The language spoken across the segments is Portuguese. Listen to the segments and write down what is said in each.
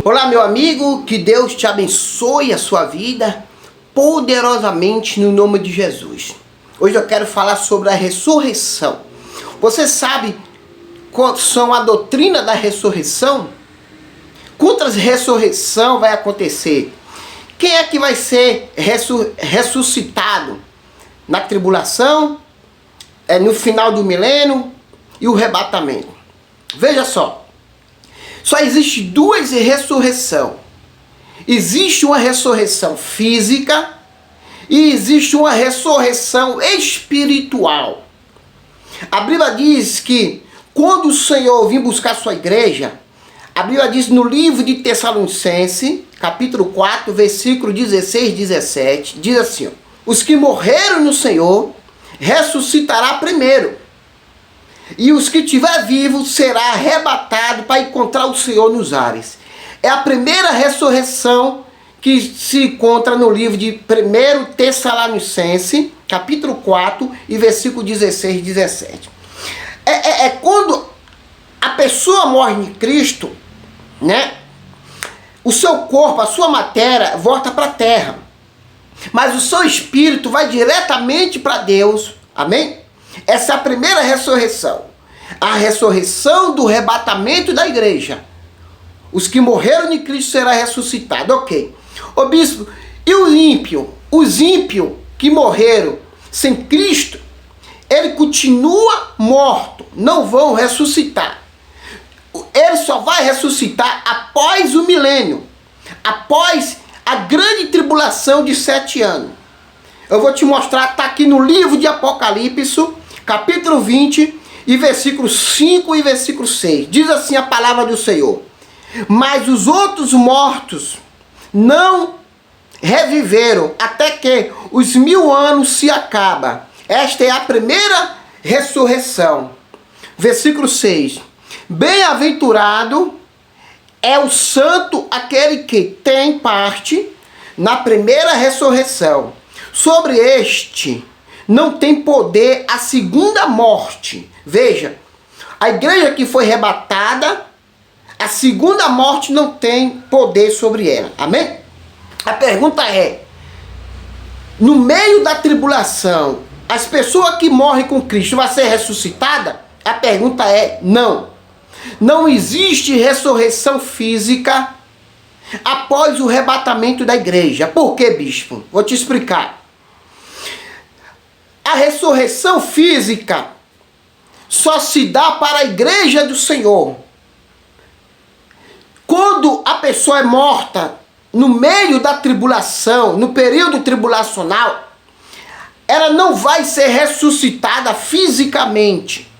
Olá, meu amigo, que Deus te abençoe a sua vida poderosamente no nome de Jesus. Hoje eu quero falar sobre a ressurreição. Você sabe qual são a doutrina da ressurreição? Quantas ressurreição vai acontecer? Quem é que vai ser ressuscitado na tribulação, no final do milênio e o arrebatamento? Veja só. Só existe duas ressurreições. Existe uma ressurreição física e existe uma ressurreição espiritual. A Bíblia diz que quando o Senhor vir buscar sua igreja, a Bíblia diz no livro de Tessalonicenses, capítulo 4, versículo 16 e 17, diz assim: os que morreram no Senhor ressuscitará primeiro. E os que estiver vivo será arrebatado para encontrar o Senhor nos ares. É a primeira ressurreição que se encontra no livro de 1 Tessalonicenses, capítulo 4, e versículo 16 e 17. É quando a pessoa morre em Cristo, né? O seu corpo, a sua matéria, volta para a terra. Mas o seu espírito vai diretamente para Deus. Amém? Essa é a primeira ressurreição. A ressurreição do arrebatamento da igreja. Os que morreram em Cristo serão ressuscitados. Ok. Ô bispo, e o ímpio? Os ímpios que morreram sem Cristo, ele continua morto. Não vão ressuscitar. Ele só vai ressuscitar após o milênio. Após a grande tribulação de 7 anos. Eu vou te mostrar, está aqui no livro de Apocalipse, capítulo 20, e versículo 5 e versículo 6. Diz assim a palavra do Senhor: mas os outros mortos não reviveram até que os 1000 anos se acabam. Esta é a primeira ressurreição. Versículo 6. Bem-aventurado é o santo aquele que tem parte na primeira ressurreição. Sobre este não tem poder a segunda morte. Veja, a igreja que foi arrebatada, a segunda morte não tem poder sobre ela. Amém? A pergunta é, no meio da tribulação, as pessoas que morrem com Cristo vão ser ressuscitadas? A pergunta é não. Não existe ressurreição física após o arrebatamento da igreja. Por quê, bispo? Vou te explicar. A ressurreição física só se dá para a igreja do Senhor. Quando a pessoa é morta no meio da tribulação, no período tribulacional, ela não vai ser ressuscitada fisicamente.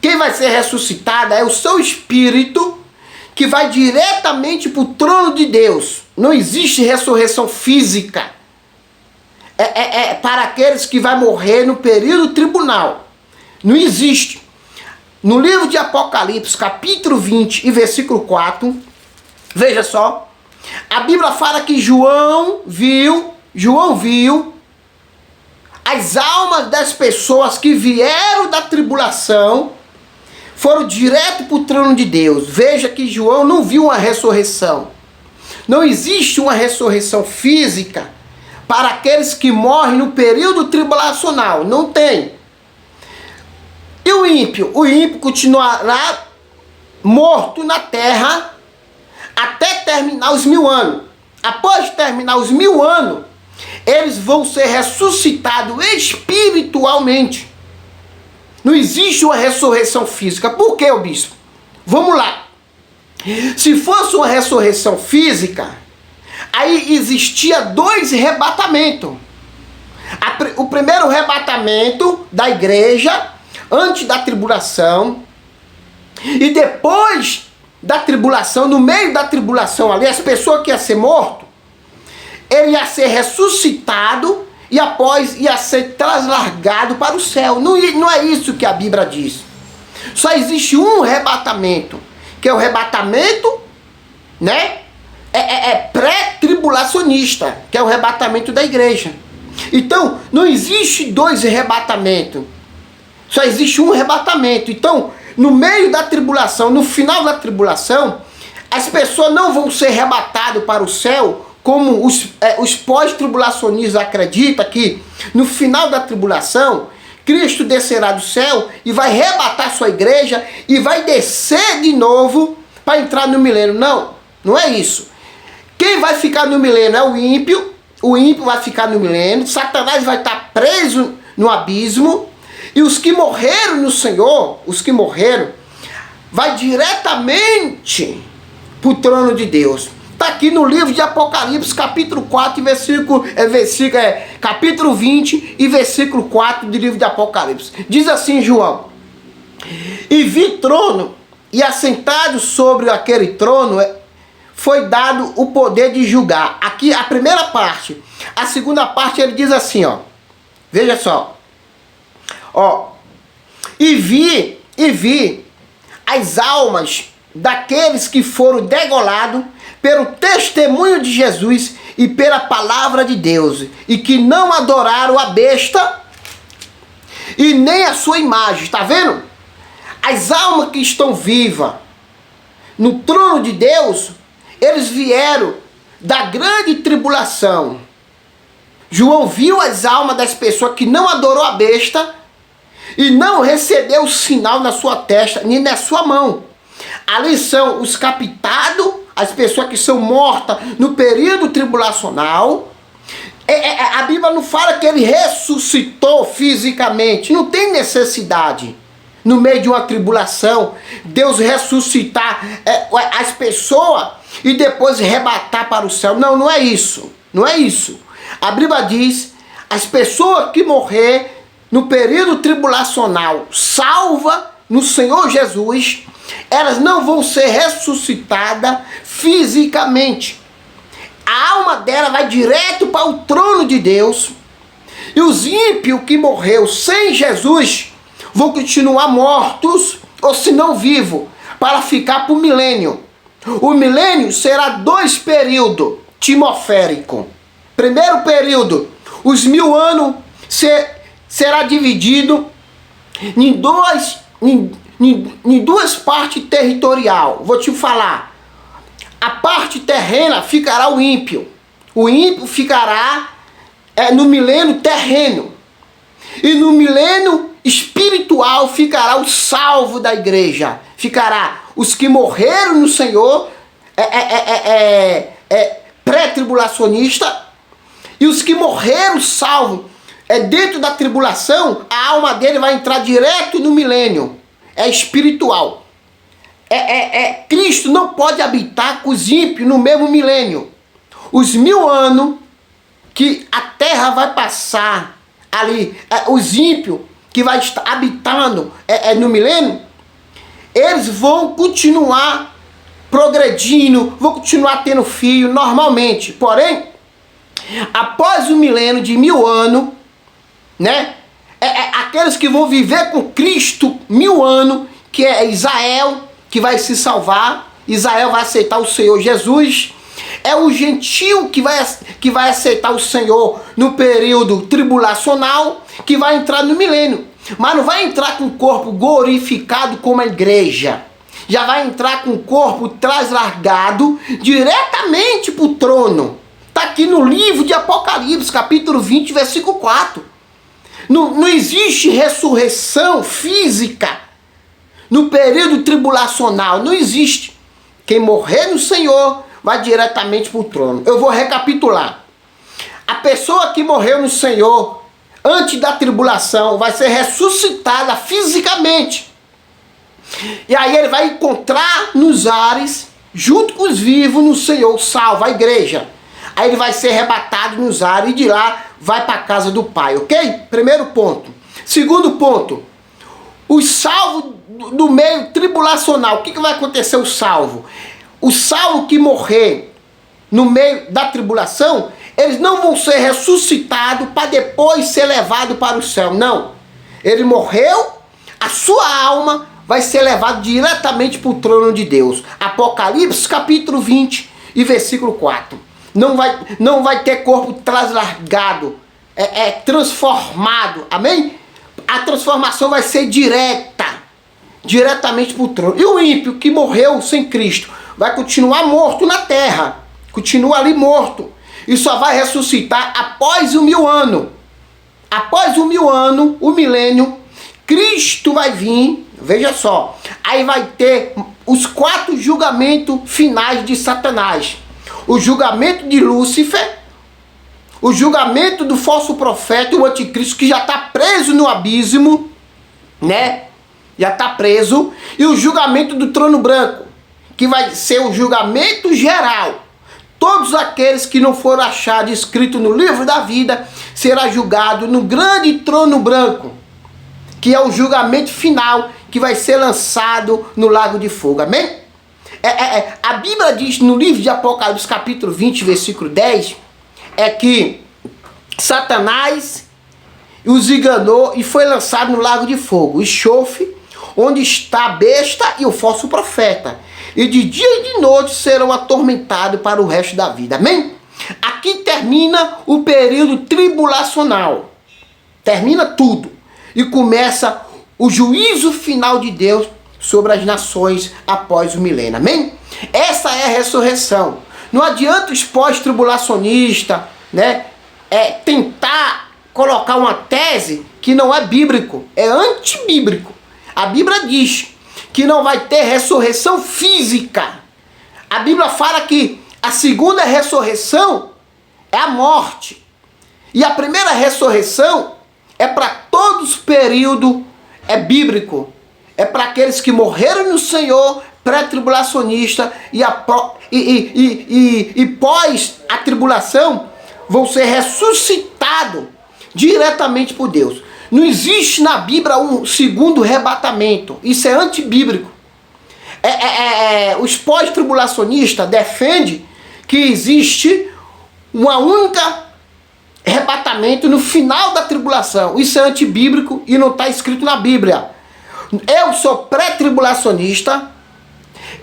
Quem vai ser ressuscitada é o seu espírito, que vai diretamente para o trono de Deus. Não existe ressurreição física. É para aqueles que vão morrer no período tribunal. Não existe. No livro de Apocalipse, capítulo 20 e versículo 4, veja só, a Bíblia fala que João viu as almas das pessoas que vieram da tribulação, foram direto para o trono de Deus. Veja que João não viu uma ressurreição. Não existe uma ressurreição física para aqueles que morrem no período tribulacional. Não tem. E o ímpio? O ímpio continuará morto na terra até terminar os 1000 anos. Após terminar os 1000 anos, eles vão ser ressuscitados espiritualmente. Não existe uma ressurreição física. Por quê, bispo? Vamos lá. Se fosse uma ressurreição física, aí existia 2 arrebatamentos. O primeiro arrebatamento da igreja, antes da tribulação, e depois da tribulação, no meio da tribulação ali, as pessoas que iam ser morto, ele ia ser ressuscitado e após ia ser traslargado para o céu. Não é isso que a Bíblia diz. Só existe um arrebatamento, que é o arrebatamento, né? Pré-tribulacionista, que é o arrebatamento da igreja. Então, não existe dois arrebatamentos. Só existe um arrebatamento. Então, no meio da tribulação, no final da tribulação, as pessoas não vão ser arrebatadas para o céu, como os pós-tribulacionistas acreditam que no final da tribulação, Cristo descerá do céu e vai arrebatar sua igreja e vai descer de novo para entrar no milênio. Não, não é isso. Quem vai ficar no milênio é o ímpio vai ficar no milênio, Satanás vai estar preso no abismo, e os que morreram no Senhor, os que morreram, vai diretamente para o trono de Deus. Está aqui no livro de Apocalipse, capítulo 4, capítulo 20 e versículo 4 do livro de Apocalipse. Diz assim, João: e vi trono, e assentado sobre aquele trono foi dado o poder de julgar. Aqui a primeira parte. A segunda parte ele diz assim, ó. Veja só. Ó. E vi as almas daqueles que foram degolados pelo testemunho de Jesus e pela palavra de Deus, e que não adoraram a besta e nem a sua imagem. Está vendo? As almas que estão vivas no trono de Deus, eles vieram da grande tribulação. João viu as almas das pessoas que não adorou a besta e não recebeu o sinal na sua testa nem na sua mão. Ali são os captados, as pessoas que são mortas no período tribulacional. A Bíblia não fala que ele ressuscitou fisicamente. Não tem necessidade, no meio de uma tribulação, Deus ressuscitar as pessoas e depois arrebatar para o céu. Não, não é isso. Não é isso. A Bíblia diz, as pessoas que morrer no período tribulacional, salva no Senhor Jesus, elas não vão ser ressuscitadas fisicamente. A alma dela vai direto para o trono de Deus. E os ímpios que morreram sem Jesus vão continuar mortos, ou se não vivos, para ficar para o milênio. O milênio será 2 períodos timoféricos. Primeiro período, os 1000 anos, será dividido em duas partes territoriais. Vou te falar. A parte terrena ficará o ímpio. O ímpio ficará no milênio terreno. E no milênio espiritual ficará o salvo da igreja. Ficará os que morreram no Senhor, pré-tribulacionista, e os que morreram salvos dentro da tribulação, a alma dele vai entrar direto no milênio. É espiritual. Cristo não pode habitar com os ímpios no mesmo milênio. Os 1000 anos que a terra vai passar ali, os ímpios que vai estar habitando no milênio, eles vão continuar progredindo, vão continuar tendo filho normalmente. Porém, após o milênio de 1000 anos, né? Aqueles que vão viver com Cristo 1000 anos, que é Israel, que vai se salvar. Israel vai aceitar o Senhor Jesus. É o gentio que vai aceitar o Senhor no período tribulacional, que vai entrar no milênio. Mas não vai entrar com o corpo glorificado como a igreja. Já vai entrar com o corpo traslargado diretamente para o trono. Está aqui no livro de Apocalipse, capítulo 20, versículo 4. Não existe ressurreição física no período tribulacional. Não existe. Quem morrer no Senhor vai diretamente para o trono. Eu vou recapitular. A pessoa que morreu no Senhor antes da tribulação vai ser ressuscitada fisicamente. E aí ele vai encontrar nos ares, junto com os vivos, no Senhor, salvo, a igreja. Aí ele vai ser arrebatado nos ares e de lá vai para a casa do Pai, ok? Primeiro ponto. Segundo ponto, os salvos do meio tribulacional. O que vai acontecer o salvo? O salvo que morrer no meio da tribulação, eles não vão ser ressuscitados para depois ser levado para o céu. Não. Ele morreu, a sua alma vai ser levada diretamente para o trono de Deus. Apocalipse capítulo 20 e versículo 4. Não vai ter corpo traslargado transformado, amém? A transformação vai ser diretamente para o trono. E o ímpio que morreu sem Cristo vai continuar morto na terra, continua ali morto, e só vai ressuscitar após o 1000 anos. Após o 1000 anos, o milênio, Cristo vai vir, veja só, aí vai ter os 4 julgamentos finais de Satanás. O julgamento de Lúcifer, o julgamento do falso profeta, o anticristo, que já está preso no abismo, né? Já está preso. E o julgamento do trono branco, que vai ser o julgamento geral. Todos aqueles que não foram achados escritos no livro da vida será julgado no grande trono branco, que é o julgamento final, que vai ser lançado no lago de fogo. Amém? A Bíblia diz no livro de Apocalipse, capítulo 20, versículo 10, que Satanás os enganou e foi lançado no lago de fogo, enxofre, onde está a besta e o falso profeta. E de dia e de noite serão atormentados para o resto da vida. Amém? Aqui termina o período tribulacional. Termina tudo. E começa o juízo final de Deus sobre as nações após o milênio. Amém? Essa é a ressurreição. Não adianta os pós-tribulacionistas, né, tentar colocar uma tese que não é bíblico, é antibíblico. A Bíblia diz que não vai ter ressurreição física. A Bíblia fala que a segunda ressurreição é a morte. E a primeira ressurreição é para todos os períodos bíblico. É para aqueles que morreram no Senhor, pré-tribulacionista, e pós a tribulação vão ser ressuscitados diretamente por Deus. Não existe na Bíblia um segundo arrebatamento. Isso é antibíblico. Os pós-tribulacionistas defendem que existe uma única arrebatamento no final da tribulação. Isso é antibíblico e não está escrito na Bíblia. Eu sou pré-tribulacionista,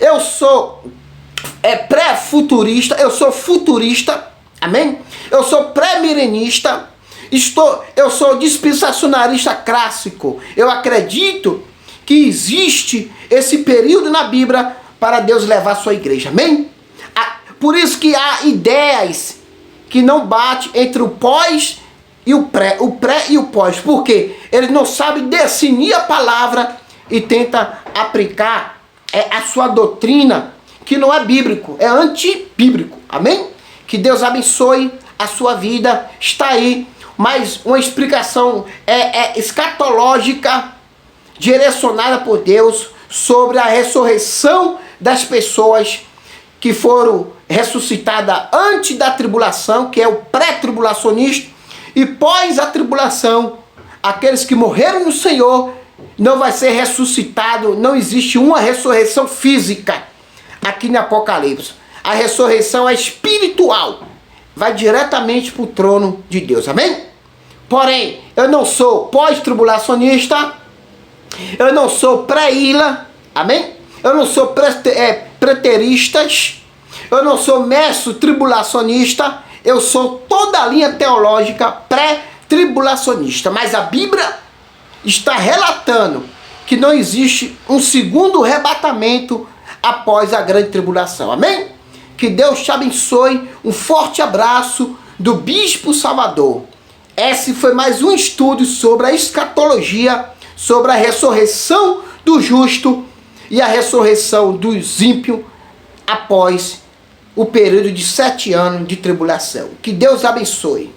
eu sou pré-futurista, eu sou futurista, amém? Eu sou pré-milenista, eu sou dispensacionalista clássico. Eu acredito que existe esse período na Bíblia para Deus levar a sua igreja, amém? Por isso que há ideias que não batem entre o pós e o pré e o pós. Por quê? Eles não sabem definir a palavra e tenta aplicar a sua doutrina, que não é bíblico, é antibíblico, amém? Que Deus abençoe a sua vida. Está aí mais uma explicação escatológica, direcionada por Deus, sobre a ressurreição das pessoas que foram ressuscitadas antes da tribulação, que é o pré-tribulacionista, e pós a tribulação, aqueles que morreram no Senhor, não vai ser ressuscitado. Não existe uma ressurreição física aqui no Apocalipse. A ressurreição é espiritual, vai diretamente para o trono de Deus, amém? Porém, eu não sou pós-tribulacionista, eu não sou pré-ila, amém? Eu não sou preteristas, eu não sou messo-tribulacionista, eu sou toda a linha teológica pré-tribulacionista. Mas a Bíblia está relatando que não existe um segundo arrebatamento após a grande tribulação, amém? Que Deus te abençoe. Um forte abraço do Bispo Salvador. Esse foi mais um estudo sobre a escatologia, sobre a ressurreição do justo e a ressurreição dos ímpios após o período de 7 anos de tribulação. Que Deus abençoe.